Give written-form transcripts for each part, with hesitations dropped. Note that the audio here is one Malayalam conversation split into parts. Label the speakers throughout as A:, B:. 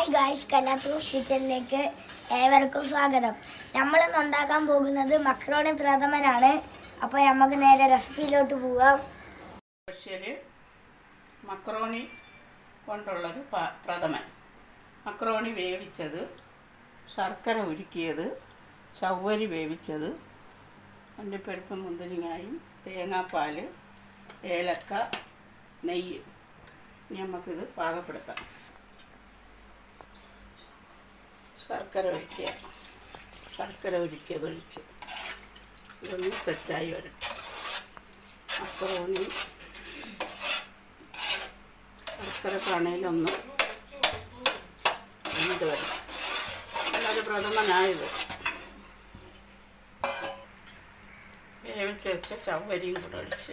A: ഹായ് ഗായ്സ്, കലാത്തൂസ് കിച്ചണിലേക്ക് ഏവർക്കും സ്വാഗതം. നമ്മളിന്ന് ഉണ്ടാക്കാൻ പോകുന്നത് മക്രോണി പ്രഥമനാണ്. അപ്പോൾ നമുക്ക് നേരെ റെസിപ്പിയിലോട്ട് പോകാം.
B: സ്പെഷ്യൽ മക്രോണി കൊണ്ടുള്ളൊരു പ്രഥമൻ. മക്രോണി വേവിച്ചത്, ശർക്കര ഉരുക്കിയത്, ചവ്വരി വേവിച്ചത്, അണ്ടിപ്പരിപ്പ് മുന്തിരിങ്ങായും തേങ്ങാപ്പാൽ, ഏലക്ക, നെയ്യ്. ഇനി നമുക്കിത് പാകപ്പെടുത്താം. ശർക്കര ഉരുക്കിയതൊഴിച്ച് ഇതൊന്ന് സെറ്റായി വരട്ടെ. മക്രോണി ശർക്കര കണയിലൊന്ന് വെന്ത് വരും. നല്ലൊരു പ്രഥമനായത്. വേവിച്ച് വെച്ച ചവ്വരിയും കൂടെ ഒഴിച്ച്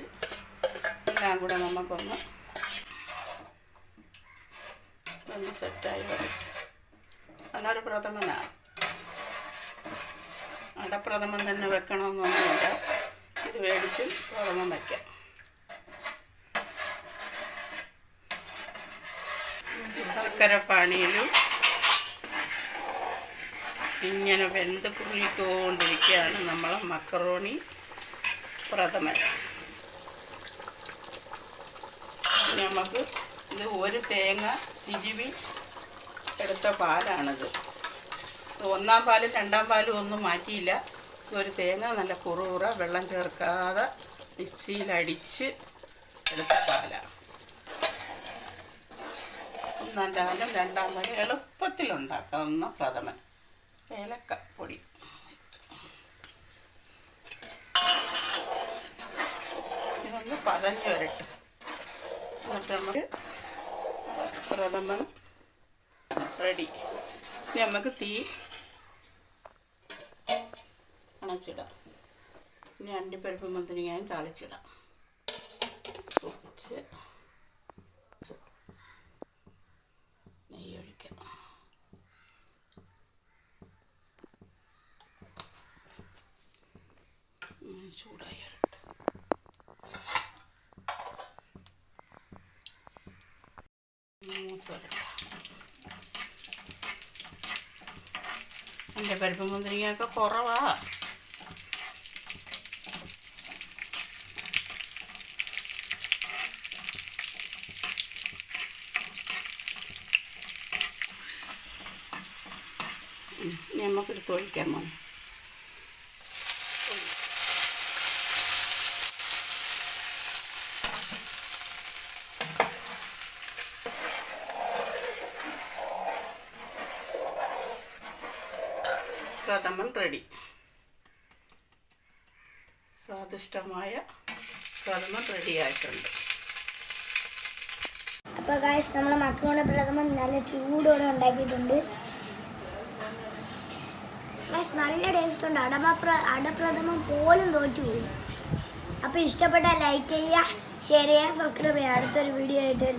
B: എല്ലാം കൂടെ നമുക്കൊന്ന് സെറ്റായി വരട്ടെ. നല്ലൊരു പ്രഥമനാണ്. അടപ്രഥമൻ തന്നെ വെക്കണമെന്നൊന്നുമില്ല, ഇത് മേടിച്ച് പ്രഥമൻ വയ്ക്കാം. ശർക്കരപ്പാണിയിലും ഇങ്ങനെ വെന്ത് കുറുകിക്കൊണ്ടിരിക്കുകയാണ് നമ്മളെ മക്രോണി പ്രഥമൻ. നമുക്ക് ഇത് ഒരു തേങ്ങ തിരുവി എടുത്ത പാലാണിത്. ഒന്നാം പാലും രണ്ടാം പാലും ഒന്നും മാറ്റിയില്ല. ഒരു തേങ്ങ നല്ല കുറുകുറ വെള്ളം ചേർക്കാതെ മിക്സിയിലടിച്ച് എടുത്ത പാലാണ്. ഒന്നാം പാലും രണ്ടാം പാലും എളുപ്പത്തിലുണ്ടാക്കാവുന്ന പ്രഥമൻ. ഏലക്കപ്പൊടി ഇതൊന്ന് പതഞ്ഞ് വരട്ടെ. എന്നിട്ട് നമുക്ക് പ്രഥമൻ റെഡി. ഇനി നമുക്ക് തീ അണച്ചിടാം. ഇനി അണ്ടിപ്പരിപ്പ് മുന്തിരിങ്ങയും താളിച്ചിടാം. കുറച്ച് നെയ്യ് ഒഴിക്കണം. ചൂടായി വരട്ടെ. അണ്ടിപ്പരിപ്പ് മുന്തിരിങ്ങയൊക്കെ കുറവാണ്. നമുക്കെടുത്ത് ഒഴിക്കാൻ പോകണം. പ്രഥമൻ റെഡി. സ്വാദിഷ്ടമായ പ്രഥമൻ റെഡി ആയിട്ടുണ്ട്.
A: അപ്പോൾ ഗായ്സ്, നമ്മൾ മക്രോണി പ്രഥമൻ നല്ല ചൂടോടെ ഉണ്ടാക്കിയിട്ടുണ്ട്. ഗായ്സ്, നല്ല ടേസ്റ്റ് ഉണ്ട്. അടപ്രഥമൻ പോലും തോറ്റു പോകും. അപ്പോൾ ഇഷ്ടപ്പെട്ടാൽ ലൈക്ക് ചെയ്യുക, ഷെയർ ചെയ്യുക, സബ്സ്ക്രൈബ് ചെയ്യുക. അടുത്തൊരു വീഡിയോ ആയിട്ട്